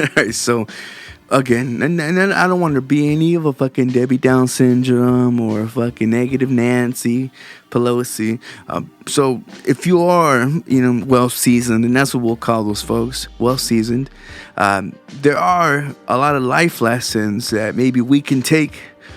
Alright, so again, and I don't want to be any of a fucking Debbie Down syndrome or a fucking negative Nancy Pelosi. So if you are, well seasoned, and that's what we'll call those folks, well seasoned, there are a lot of life lessons that maybe we can take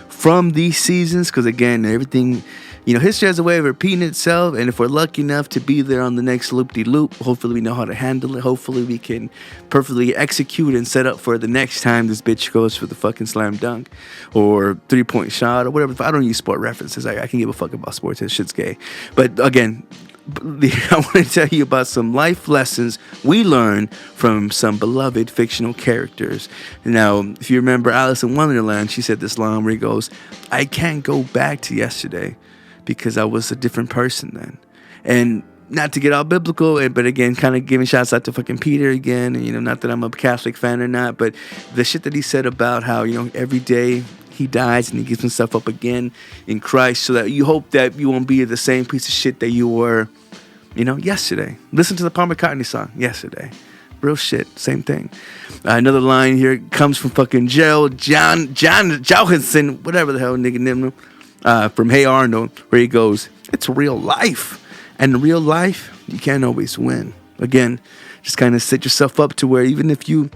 from these seasons, because again, everything, history has a way of repeating itself, and if we're lucky enough to be there on the next loop-de-loop, hopefully we know how to handle it. Hopefully we can perfectly execute and set up for the next time this bitch goes for the fucking slam dunk or 3-point shot or whatever. I don't use sport references. I can give a fuck about sports. That shit's gay. But again, I want to tell you about some life lessons we learned from some beloved fictional characters. Now, if you remember Alice in Wonderland, she said this line where he goes, "I can't go back to yesterday because I was a different person then." And not to get all biblical, but again, kind of giving shots out to fucking Peter again. And, not that I'm a Catholic fan or not, but the shit that he said about how, every day he dies and he gives himself up again in Christ, so that you hope that you won't be the same piece of shit that you were, yesterday. Listen to the Paul McCartney song, Yesterday. Real shit, same thing. Another line here comes from fucking John Johansson, whatever the hell nigga named him, from Hey Arnold, where he goes, "It's real life. And in real life, you can't always win." Again, just kind of set yourself up to where even if you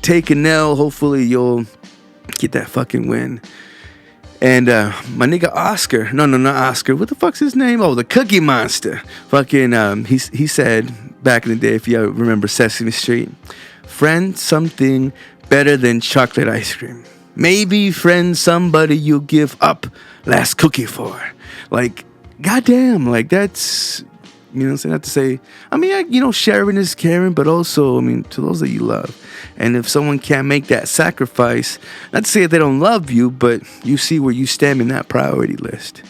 take a L, hopefully you'll get that fucking win. And my nigga Oscar, no, not Oscar. What the fuck's his name? Oh, the Cookie Monster. Fucking, he said back in the day, if you remember Sesame Street, "Friend, something better than chocolate ice cream. Maybe friend, somebody you'll give up last cookie for." Like, goddamn, like that's, not to say, sharing is caring, but also, to those that you love. And if someone can't make that sacrifice, not to say that they don't love you, but you see where you stand in that priority list.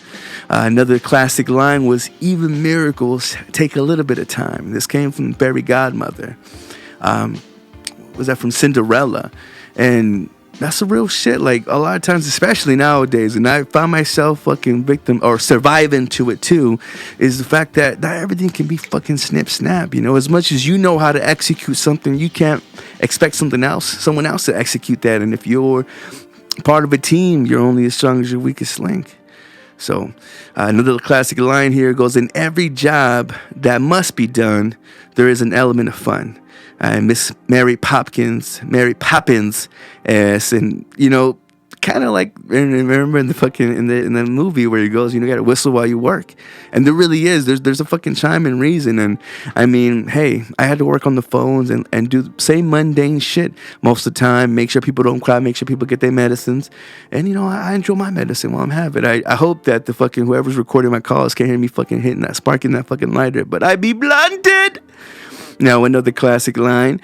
Another classic line was, "Even miracles take a little bit of time." This came from Fairy Godmother. Was that from Cinderella? And that's the real shit. Like, a lot of times, especially nowadays, and I find myself fucking victim or surviving to it too, is the fact that not everything can be fucking snip snap. As much as you know how to execute something, you can't expect someone else to execute that. And if you're part of a team, you're only as strong as your weakest link. So another classic line here goes, "In every job that must be done, there is an element of fun." Miss Mary Poppins, and kind of like, remember in the fucking in the movie where he goes, you gotta whistle while you work, and there really is. There's a fucking chime in reason, and hey, I had to work on the phones and do the same mundane shit most of the time. Make sure people don't cry, make sure people get their medicines, and I enjoy my medicine while I'm having it. I hope that the fucking whoever's recording my calls can't hear me fucking hitting that, sparking that fucking lighter, but I be blunted. Now, another classic line,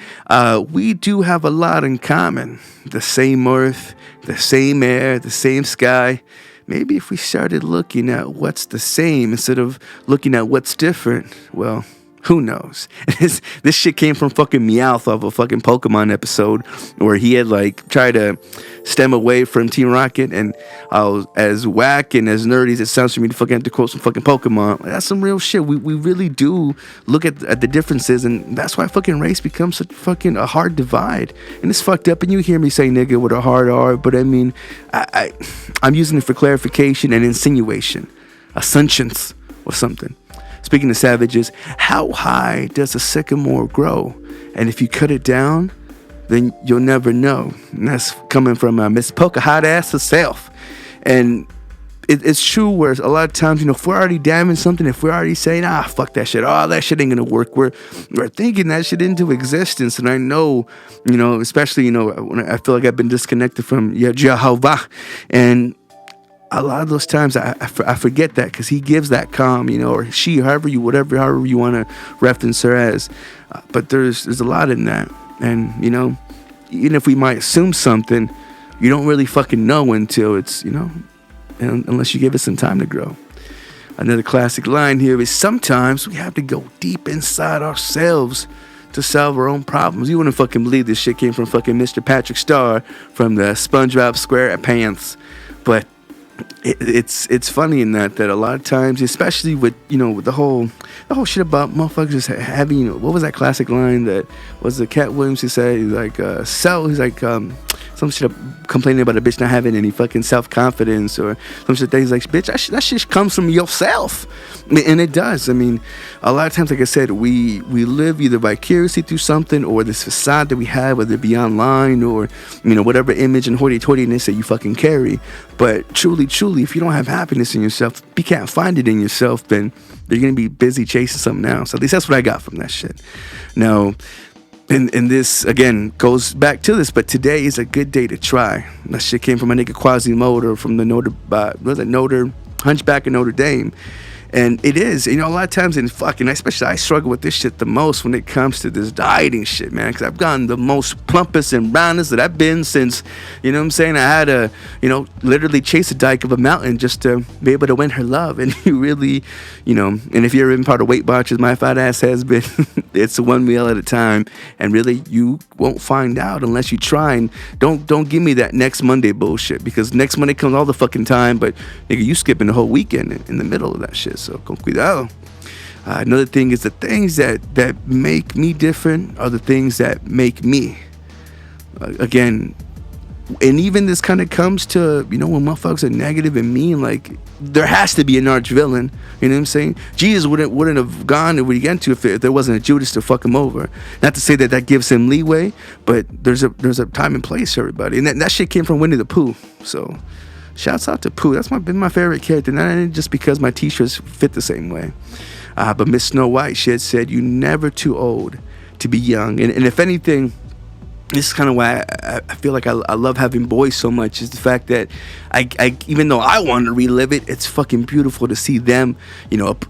we do have a lot in common. The same earth, the same air, the same sky. Maybe if we started looking at what's the same instead of looking at what's different, well, who knows? This shit came from fucking Meowth of a fucking Pokemon episode where he had tried to stem away from Team Rocket, and as whack and as nerdy as it sounds for me to fucking have to quote some fucking Pokemon, that's some real shit. We really do look at the differences, and that's why fucking race becomes such fucking a hard divide. And it's fucked up, and you hear me say nigga with a hard R, but I'm using it for clarification and insinuation, assumptions or something. Speaking of savages, how high does a sycamore grow? And if you cut it down, then you'll never know. And that's coming from Miss Poker Hot Ass herself. And it's true where a lot of times, if we're already damning something, if we're already saying, fuck that shit, that shit ain't gonna work, we're thinking that shit into existence. And I know, especially, when I feel like I've been disconnected from Jehovah, and a lot of those times I forget that, because he gives that calm, or she, however you want to reference her as. But there's a lot in that. And, even if we might assume something, you don't really fucking know until it's, unless you give it some time to grow. Another classic line here is, sometimes we have to go deep inside ourselves to solve our own problems. You wouldn't fucking believe this shit came from fucking Mr. Patrick Star from the SpongeBob SquarePants. But it's funny in that a lot of times, especially with with the whole shit about motherfuckers having, what was that classic line that was the Cat Williams who said, he's like he's like some shit complaining about a bitch not having any fucking self-confidence or some shit. He's like, bitch, that shit comes from yourself. And it does. I mean, a lot of times, like I said, we live either vicariously through something or this facade that we have, whether it be online or whatever image and hoity-toityness that you fucking carry. But truly, if you don't have happiness in yourself, if you can't find it in yourself, then you're gonna be busy chasing something else. At least that's what I got from that shit. Now, and this again goes back to this, but today is a good day to try. That shit came from my nigga Quasimodo from the Hunchback of Notre Dame. And it is, a lot of times especially I struggle with this shit the most when it comes to this dieting shit, man. Because I've gotten the most plumpest and roundest that I've been since, I had to, literally chase a dyke of a mountain just to be able to win her love. And you really, and if you're in part of Weight Watchers, my fat ass has been, it's one meal at a time. And really, you won't find out unless you try. And don't give me that next Monday bullshit, because next Monday comes all the fucking time, but nigga, you skipping the whole weekend in the middle of that shit. So con cuidado. Another thing is the things that make me different are the things that make me. Again, and even this kind of comes to, when motherfuckers are negative and mean, like, there has to be an arch villain. You know what I'm saying? Jesus wouldn't have gone to where he got to if there wasn't a Judas to fuck him over. Not to say that gives him leeway, but there's a time and place for everybody. And that shit came from Winnie the Pooh. So shouts out to Pooh. That's been my favorite character, not just because my t-shirts fit the same way. But Miss Snow White, she had said, "You're never too old to be young." And if anything, this is kind of why I feel like I love having boys so much, is the fact that I even though I want to relive it, it's fucking beautiful to see them, fuck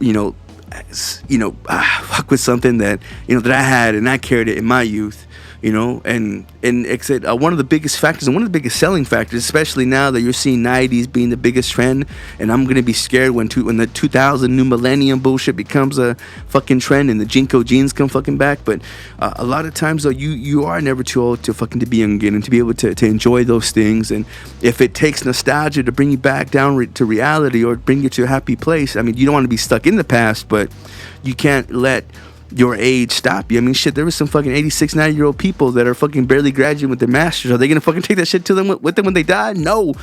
with something that that I had and I carried it in my youth. And except one of the biggest factors and one of the biggest selling factors, especially now that you're seeing 90s being the biggest trend, and I'm gonna be scared when the 2000 new millennium bullshit becomes a fucking trend and the Jinko jeans come fucking back. But a lot of times though, you are never too old to be young again and to be able to enjoy those things. And if it takes nostalgia to bring you back down to reality or bring you to a happy place, I mean, you don't want to be stuck in the past, but you can't let your age stop you. I mean, shit, there was some fucking 86, 90-year-old people that are fucking barely graduating with their masters. Are they gonna fucking take that shit to them with them when they die? No.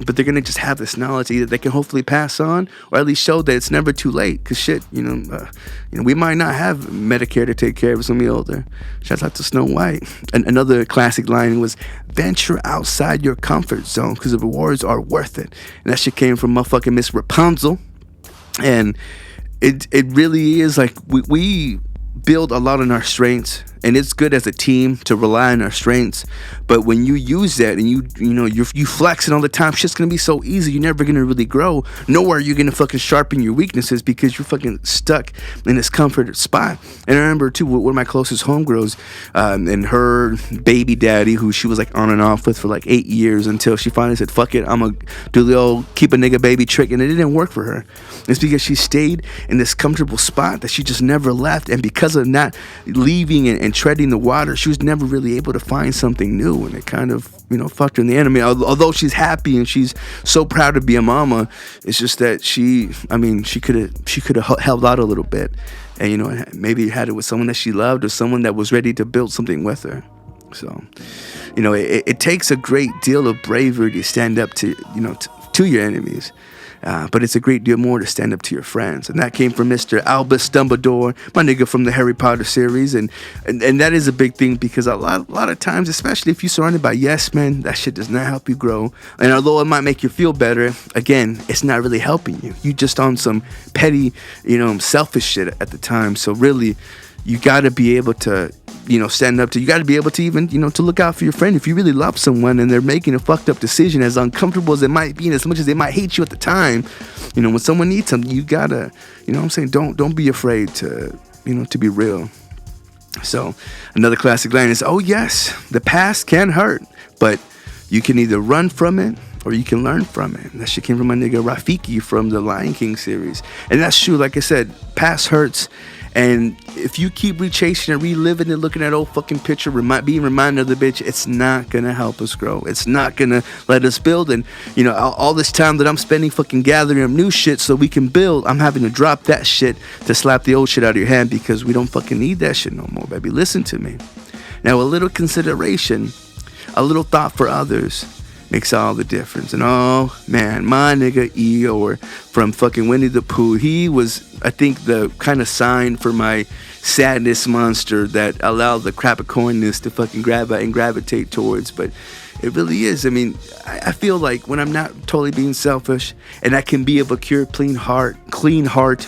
But they're gonna just have this knowledge either they can hopefully pass on, or at least show that it's never too late. Cause shit, we might not have Medicare to take care of us when we're older. Shouts out to Snow White. And another classic line was, "Venture outside your comfort zone, because the rewards are worth it." And that shit came from motherfucking Miss Rapunzel. And it really is like we build a lot on our strengths, and it's good as a team to rely on our strengths. But when you use that and you flex it all the time, shit's gonna be so easy. You're never gonna really grow. Nowhere you're gonna fucking sharpen your weaknesses because you're fucking stuck in this comfort spot. And I remember too, one of my closest homegirls, and her baby daddy, who she was like on and off with for like 8 years, until she finally said, "Fuck it, I'm gonna do the old keep a nigga baby trick," and it didn't work for her. It's because she stayed in this comfortable spot that she just never left, and because of not leaving and treading the water, she was never really able to find something new, and it kind of fucked her in the end. I mean, although she's happy and she's so proud to be a mama, it's just that she could have held out a little bit, and maybe had it with someone that she loved or someone that was ready to build something with her. So it takes a great deal of bravery to stand up to your enemies. But it's a great deal more to stand up to your friends. And that came from Mr. Albus Dumbledore, my nigga from the Harry Potter series. And that is a big thing, because a lot of times, especially if you're surrounded by yes men, that shit does not help you grow. And although it might make you feel better, again, it's not really helping you. You just on some petty, selfish shit at the time. So really, you got to be able to stand up to, you got to be able to even, to look out for your friend. If you really love someone and they're making a fucked up decision, as uncomfortable as it might be, and as much as they might hate you at the time, when someone needs something, you gotta, don't be afraid to, to be real. So another classic line is, "Oh yes, the past can hurt, but you can either run from it or you can learn from it." And that shit came from my nigga Rafiki from the Lion King series. And that's true. Like I said, past hurts. And if you keep rechasing and reliving and looking at old fucking picture, being reminded of the bitch, it's not gonna help us grow. It's not gonna let us build. And you know, all this time that I'm spending fucking gathering up new shit so we can build, I'm having to drop that shit to slap the old shit out of your hand, because we don't fucking need that shit no more, baby. Listen to me. Now, a little consideration, a little thought for others makes all the difference. And oh man, my nigga Eeyore from fucking Winnie the Pooh, he was, I think, the kind of sign for my sadness monster that allowed the Capricornness to fucking grab and gravitate towards. But it really is. I mean, I feel like when I'm not totally being selfish and I can be of a pure, clean heart,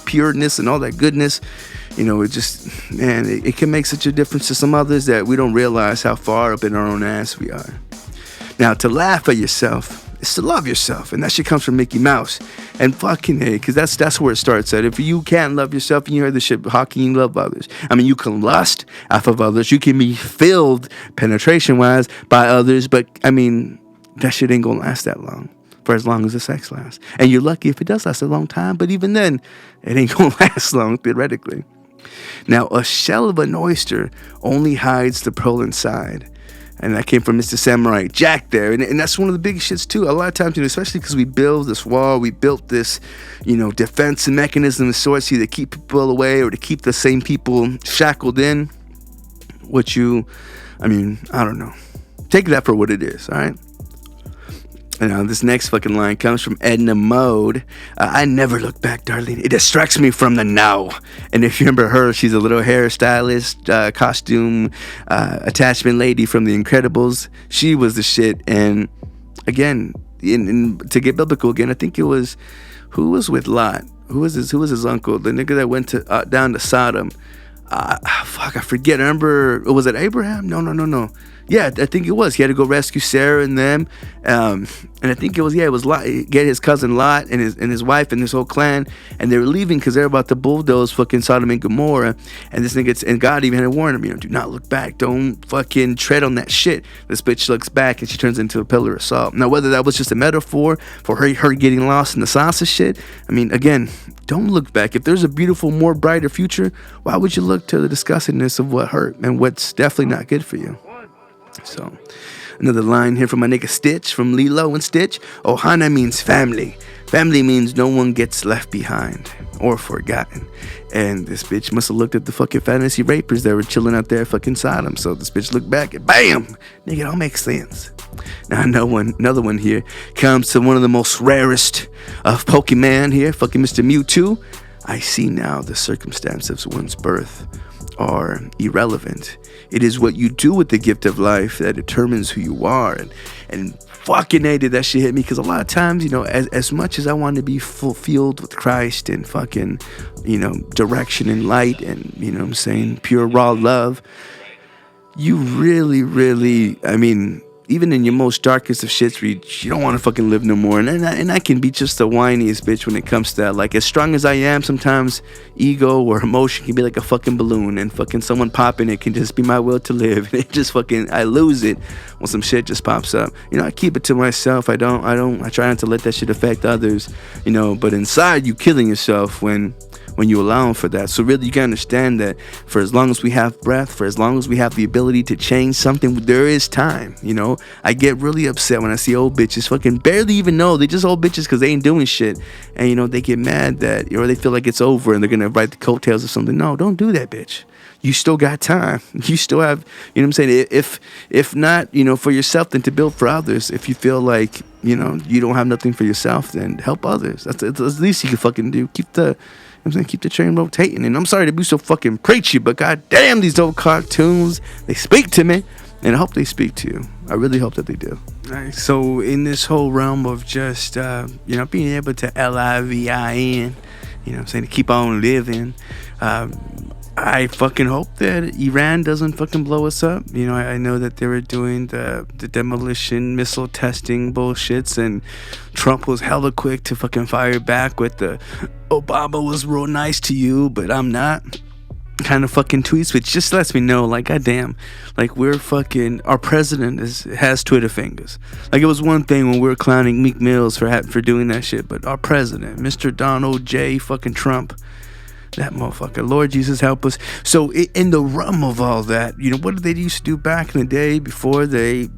pureness and all that goodness, you know, it just, man, it can make such a difference to some others that we don't realize how far up in our own ass we are. Now, to laugh at yourself is to love yourself, and that shit comes from Mickey Mouse. And fucking hey, because that's where it starts at. If you can't love yourself, and you heard the shit, how can you love others? I mean, you can lust off of others, you can be filled penetration-wise by others, but I mean, that shit ain't gonna last that long, for as long as the sex lasts. And you're lucky if it does last a long time, but even then, it ain't gonna last long, theoretically. Now, a shell of an oyster only hides the pearl inside. And that came from Mr. Samurai Jack there. And that's one of the biggest shits, too. A lot of times, you know, especially because we build this wall, we built this, you know, defensive mechanism of sorts to keep people away or to keep the same people shackled in. I don't know. Take that for what it is, all right? And this next fucking line comes from Edna Mode. I never look back, darling. It distracts me from the now. And if you remember her, she's a little hairstylist, costume attachment lady from The Incredibles. She was the shit. And again, to get biblical again, I think it was, who was with Lot? Who was his uncle? The nigga that went to down to Sodom. I forget. I remember, was it Abraham? No. Yeah, I think it was. He had to go rescue Sarah and them. And I think it was Lot, get his cousin Lot and his wife and this whole clan. And they were leaving because they're about to bulldoze fucking Sodom and Gomorrah. And this nigga, and God even had to warn him, you know, do not look back. Don't fucking tread on that shit. This bitch looks back and she turns into a pillar of salt. Now, whether that was just a metaphor for her getting lost in the sauce of shit, I mean, again, don't look back. If there's a beautiful, more brighter future, why would you look to the disgustingness of what hurt and what's definitely not good for you? So, another line here from my nigga Stitch, from Lilo and Stitch. Ohana means family. Family means no one gets left behind or forgotten. And this bitch must have looked at the fucking fantasy rapers that were chilling out there fucking Sodom. So this bitch looked back and bam! Nigga, it all makes sense. Now another one here comes to one of the most rarest of Pokemon here, fucking Mr. Mewtwo. I see now the circumstances of one's birth are irrelevant. It is what you do with the gift of life that determines who you are. And fucking hated that shit hit me, because a lot of times, you know, as much as I want to be fulfilled with Christ and fucking, you know, direction and light and, you know what I'm saying, pure raw love, you really, I mean, even in your most darkest of shits, you don't want to fucking live no more. And I can be just the whiniest bitch when it comes to that. Like, as strong as I am, sometimes ego or emotion can be like a fucking balloon, and fucking someone popping it can just be my will to live. And it just fucking, I lose it when some shit just pops up. You know, I keep it to myself. I try not to let that shit affect others, you know, but inside you killing yourself when you allow for that. So really, you can understand that for as long as we have breath, for as long as we have the ability to change something, there is time, you know. I get really upset when I see old bitches fucking barely even know. They just old bitches because they ain't doing shit. And, you know, they get mad that, or they feel like it's over and they're going to write the coattails or something. No, don't do that, bitch. You still got time. You still have, you know what I'm saying? If not, you know, for yourself, then to build for others. If you feel like, you know, you don't have nothing for yourself, then help others. That's the least you can fucking do. Keep the train rotating. And I'm sorry to be so fucking preachy, but goddamn, these old cartoons, they speak to me, and I hope they speak to you. I really hope that they do. All right, so in this whole realm of just, you know, being able to LIVIN, you know what I'm saying, to keep on living, I fucking hope that Iran doesn't fucking blow us up. You know, I know that they were doing the demolition missile testing bullshits, and Trump was hella quick to fucking fire back with the Obama was real nice to you, but I'm not kind of fucking tweets, which just lets me know, like, goddamn, like, we're fucking, our president has Twitter fingers. Like, it was one thing when we were clowning Meek Mills for doing that shit, but our president, Mr. Donald J. fucking Trump, That motherfucker. Lord Jesus, help us. So in the realm of all that, what did they used to do back in the day before they,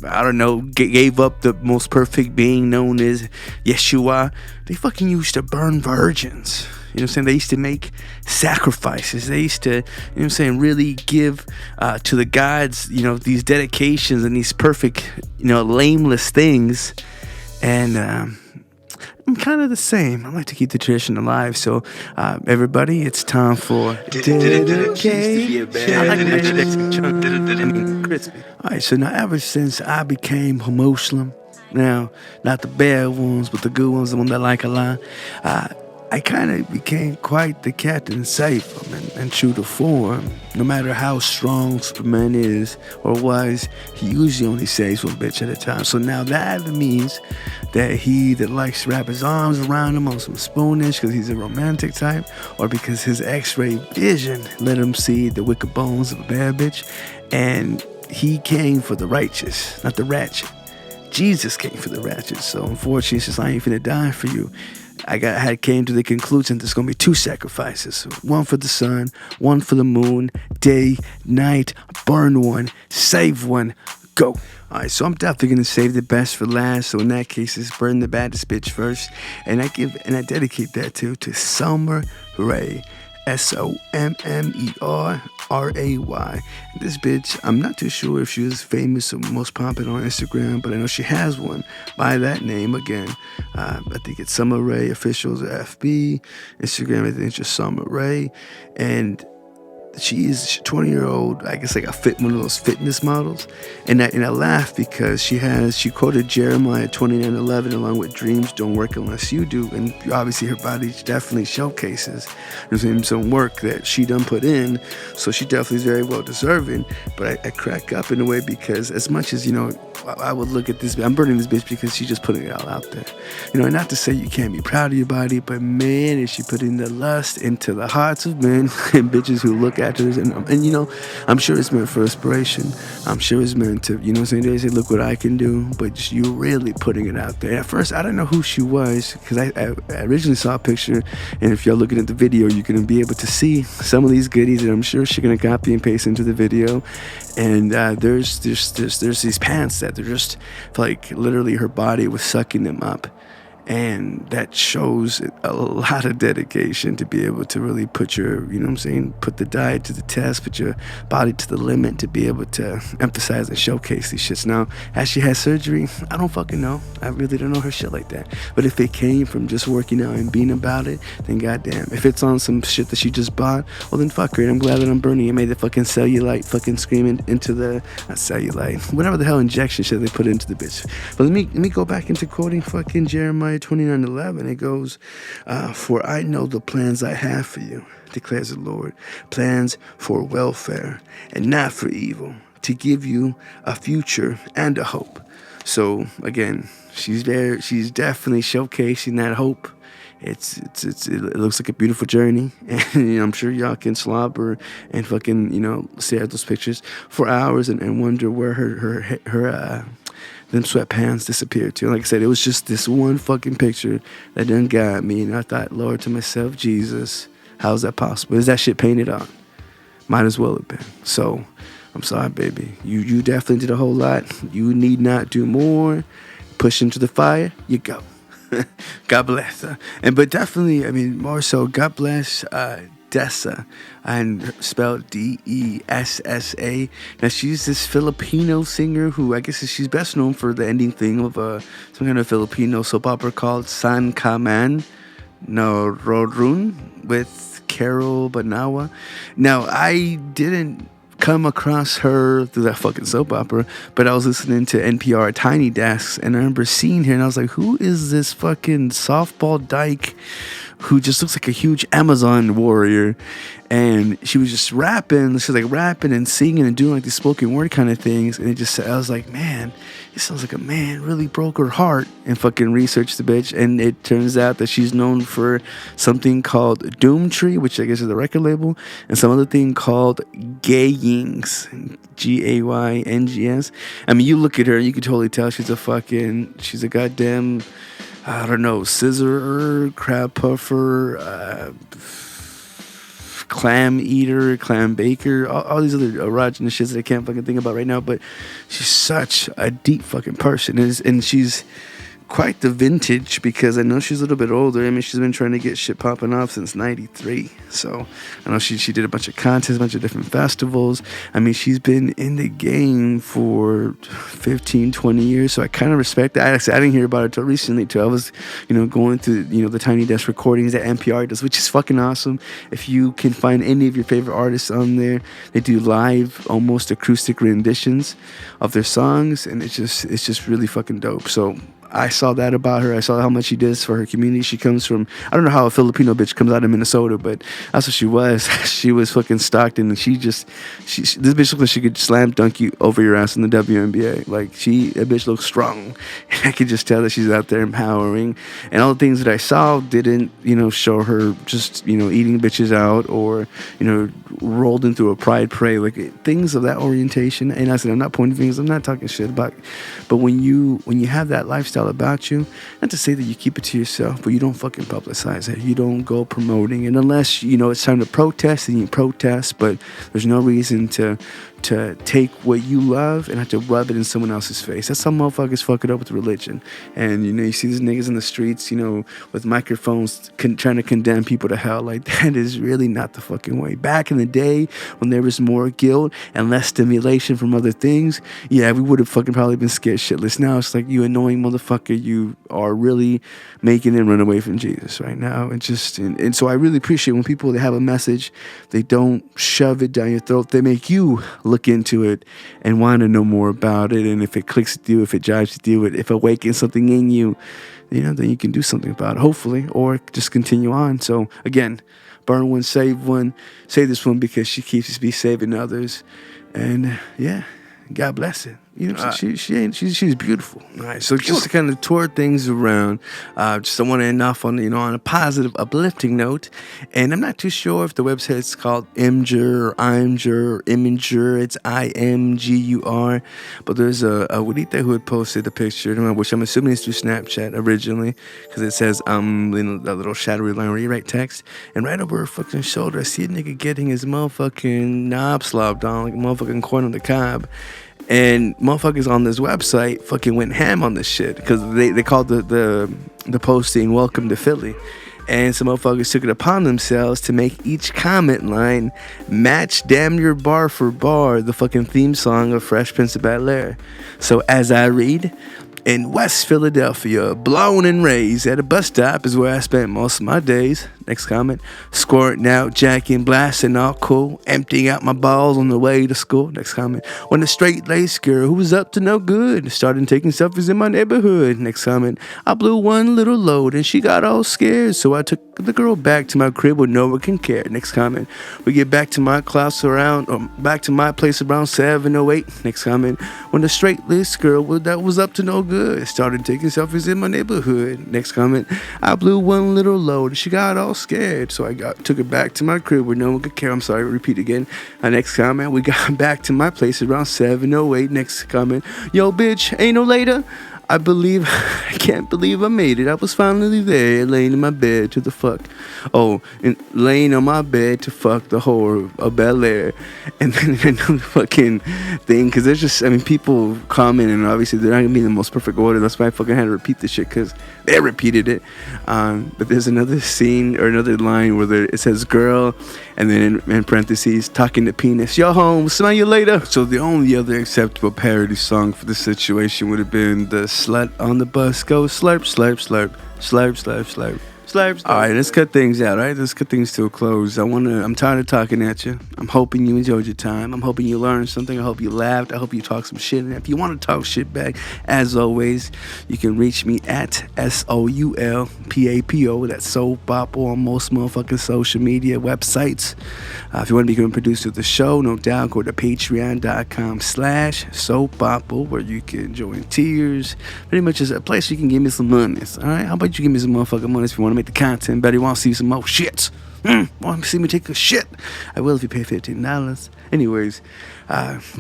I don't know, gave up the most perfect being known as Yeshua? They fucking used to burn virgins. You know what I'm saying? They used to make sacrifices. They used to, you know what I'm saying, really give to the gods, these dedications and these perfect, lameless things. And I'm kind of the same. I like to keep the tradition alive. So, everybody, it's time for dedication. Alright, so now ever since I became a Muslim, now, not the bad ones, but the good ones, the one that I like a lot, I kind of became quite the Captain Safe and true to form. No matter how strong Superman is or was, he usually only saves one bitch at a time. So now that either means that he that likes to wrap his arms around him on some spoonish because he's a romantic type, or because his X-ray vision let him see the wicked bones of a bad bitch, and he came for the righteous, not the ratchet. Jesus came for the ratchet. So unfortunately, it's just I ain't finna die for you. I came to the conclusion there's going to be 2 sacrifices. One for the sun, one for the moon, day, night, burn one, save one, go. Alright, so I'm definitely going to save the best for last. So in that case, it's burn the baddest bitch first. And I dedicate that to Summer Rae. SOMMERRAY. This bitch, I'm not too sure if she was famous or most popular on Instagram, but I know she has one by that name again. I think it's Summer Rae Officials FB. Instagram, I think it's just Summer Rae. And she's 20-year-old, I guess like one of those fitness models. And I laugh because she quoted Jeremiah 29:11 along with dreams don't work unless you do. And obviously her body definitely showcases some work that she done put in. So she definitely is very well deserving. But I crack up in a way because as much as, I would look at this, I'm burning this bitch because she's just putting it all out there. Not to say you can't be proud of your body, but man, is she putting the lust into the hearts of men and bitches who look after this. And I'm sure it's meant for inspiration. I'm sure it's meant to, they say, look what I can do, but just you really putting it out there. At first, I didn't know who she was because I originally saw a picture, and if you're looking at the video, you're going to be able to see some of these goodies that I'm sure she's going to copy and paste into the video. And there's these pants that they're just like literally her body was sucking them up. And that shows a lot of dedication to be able to really put your, put the diet to the test, put your body to the limit to be able to emphasize and showcase these shits. Now, has she had surgery? I don't fucking know. I really don't know her shit like that. But if it came from just working out and being about it, then goddamn. If it's on some shit that she just bought, well then fuck her. And I'm glad that I'm burning it. Made the fucking cellulite fucking screaming into the, not cellulite, whatever the hell injection shit they put into the bitch. But let me go back into quoting fucking Jeremiah 29:11. It goes, for I know the plans I have for you, declares the Lord, plans for welfare and not for evil, to give you a future and a hope. So again, she's definitely showcasing that hope. It looks like a beautiful journey, and I'm sure y'all can slobber and fucking stare at those pictures for hours and wonder where her them sweatpants disappeared too. Like I said, it was just this one fucking picture that done got me, and I thought, Lord, to myself, Jesus, how is that possible? Is that shit painted on? Might as well have been. So, I'm sorry, baby. You definitely did a whole lot. You need not do more. Push into the fire, you go. God bless. But definitely, more so, God bless Dessa, and spelled Dessa. Now she's this Filipino singer who I guess she's best known for the ending thing of some kind of Filipino soap opera called San Ka Man No Rodrun with Carol Banawa. Now I didn't come across her through that fucking soap opera, but I was listening to NPR Tiny Desks, and I remember seeing her, and I was like, who is this fucking softball dyke who just looks like a huge Amazon warrior? And she was just rapping. She was like rapping and singing and doing like these spoken word kind of things. And I was like, man, it sounds like a man really broke her heart, and fucking researched the bitch. And it turns out that she's known for something called Doomtree, which I guess is the record label, and some other thing called Gayings, Gayng's. You look at her and you can totally tell she's a goddamn, I don't know, scissorer, crab puffer, clam eater, clam baker, all these other erogenous shits that I can't fucking think about right now. But she's such a deep fucking person, and she's quite the vintage, because I know she's a little bit older. I mean, she's been trying to get shit popping off since '93. So I know she did a bunch of contests, a bunch of different festivals. I mean, she's been in the game for 15, 20 years. So I kind of respect that. I didn't hear about her until recently too. I was, going through, the Tiny Desk recordings that NPR does, which is fucking awesome. If you can find any of your favorite artists on there, they do live, almost acoustic renditions of their songs, and it's just really fucking dope. So I saw that about her. I saw how much she does for her community. She comes from, I don't know how a Filipino bitch comes out of Minnesota, but that's what she was. She was fucking Stockton, and this bitch looks like she could slam dunk you over your ass in the WNBA. Like, that bitch looks strong. And I could just tell that she's out there empowering. And all the things that I saw didn't, show her just, eating bitches out or, rolled into a pride parade. Like, things of that orientation. And I said, I'm not pointing fingers. I'm not talking shit about, but when you have that lifestyle about you, not to say that you keep it to yourself, but you don't fucking publicize it. You don't go promoting it unless it's time to protest, and you protest. But there's no reason to take what you love and have to rub it in someone else's face. That's how motherfuckers fuck it up with religion. And you see these niggas in the streets, with microphones trying to condemn people to hell. Like, that is really not the fucking way. Back in the day, when there was more guilt and less stimulation from other things, yeah, we would have fucking probably been scared shitless. Now it's like, you annoying motherfucker, you are really making them run away from Jesus right now. And so I really appreciate when people, they have a message, they don't shove it down your throat. They make you look into it and want to know more about it. And if it clicks with you, if it jives with you, if it awakens something in you, then you can do something about it, hopefully, or just continue on. So again, burn one, save one. Save this one because she keeps me saving others. And yeah, God bless it. She's beautiful. All right, so just to kind of tour things around, just I want to end off on on a positive, uplifting note. And I'm not too sure if the website is called Imgur or Imgur or Imager. It's IMGUR. But there's a Juanita who had posted a picture, which I'm assuming is through Snapchat originally, because it says that little shadowy line where you write text, and right over her fucking shoulder, I see a nigga getting his motherfucking knob slobbed on like a motherfucking corn on the cob. And motherfuckers on this website fucking went ham on this shit, because they called the posting "Welcome to Philly," and some motherfuckers took it upon themselves to make each comment line match damn near bar for bar the fucking theme song of Fresh Prince of Bel-Air. So as I read, in West Philadelphia, blown and raised at a bus stop is where I spent most of my days. Next comment, squirting out, jacking, blasting, all cool, emptying out my balls on the way to school. Next comment, when a straight-laced girl who was up to no good started taking selfies in my neighborhood. Next comment, I blew one little load and she got all scared, so I took the girl back to my crib where no one can care. Next comment, we get back to my place around 7:08. Next comment, when a straight-laced girl that was up to no good started taking selfies in my neighborhood. Next comment, I blew one little load and she got all scared, so I took it back to my crib where no one could care. I'm sorry, repeat again. Next comment, we got back to my place around 7:08. Next comment, yo bitch, ain't no later. I can't believe I made it. I was finally there, laying in my bed to the fuck. Oh, and laying on my bed to fuck the whore of Bel-Air. And then another fucking thing, because there's just, people comment, and obviously they're not going to be in the most perfect order. That's why I fucking had to repeat this shit, because they repeated it. But there's another scene, or another line where it says girl, and then in parentheses, talking to penis. Yo, home, smell you later. So the only other acceptable parody song for this situation would have been the slut on the bus go slurp, slurp, slurp, slurp, slurp, slurp. Slurp. All right, let's cut things out. All right, let's cut things to a close. I'm tired of talking at you. I'm hoping you enjoyed your time. I'm hoping you learned something. I hope you laughed. I hope you talked some shit. And if you want to talk shit back, as always, you can reach me at SoulPapo. That's SoulPapo on most motherfucking social media websites. If you want to become a producer of the show, no doubt, go to patreon.com/SoulPapo, where you can join tiers. Pretty much is a place you can give me some money. All right, how about you give me some motherfucking money if you want to make the content better? You want to see some more shit? Want to see me take a shit? I will if you pay $15. Anyways,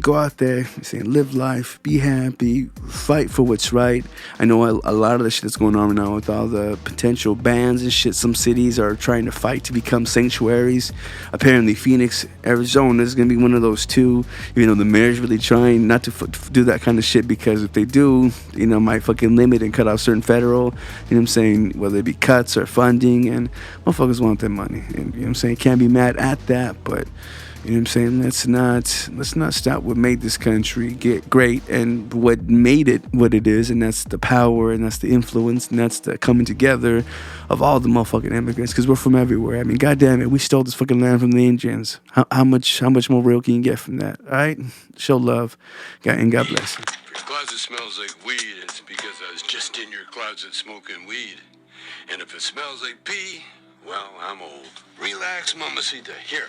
Go out there, live life, be happy, fight for what's right. I know a lot of the shit that's going on right now with all the potential bans and shit. Some cities are trying to fight to become sanctuaries. Apparently Phoenix, Arizona is going to be one of those too. You know, the mayor's really trying not to do that kind of shit, because if they do, you know, might fucking limit and cut off certain federal, you know what I'm saying, whether it be cuts or funding, and motherfuckers want their money. And, you know what I'm saying, can't be mad at that, but you know what I'm saying? Let's not stop what made this country get great and what made it what it is, and that's the power, and that's the influence, and that's the coming together of all the motherfucking immigrants, because we're from everywhere. I mean, goddamn it, we stole this fucking land from the Indians. How much more real can you get from that? All right, show love, and God bless you. If your closet smells like weed, it's because I was just in your closet smoking weed. And if it smells like pee, well, I'm old. Relax, mamacita. Here.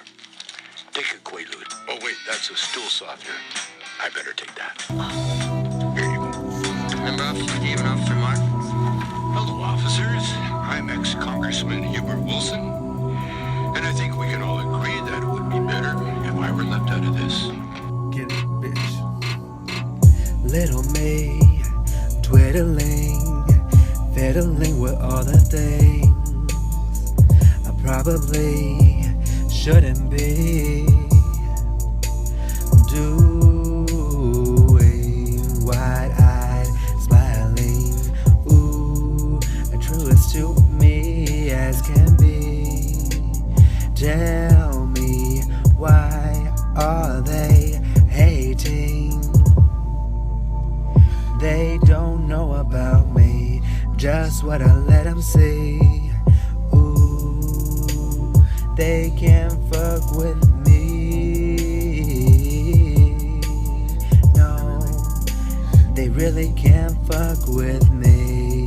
Take a Quaalude. Oh, wait, that's a stool softener. I better take that. Here you go. Remember Officer Steve and Officer Mark? Hello, officers. I'm ex-Congressman Hubert Wilson. And I think we can all agree that it would be better if I were left out of this. Get it, bitch. Little me, twiddling, fiddling with all the things I probably shouldn't be doing. Wide-eyed, smiling, ooh, truest to me as can be. Tell me, why are they hating? They don't know about me, just what I let them see. Ooh, they can't fuck with me. No, they really can't fuck with me.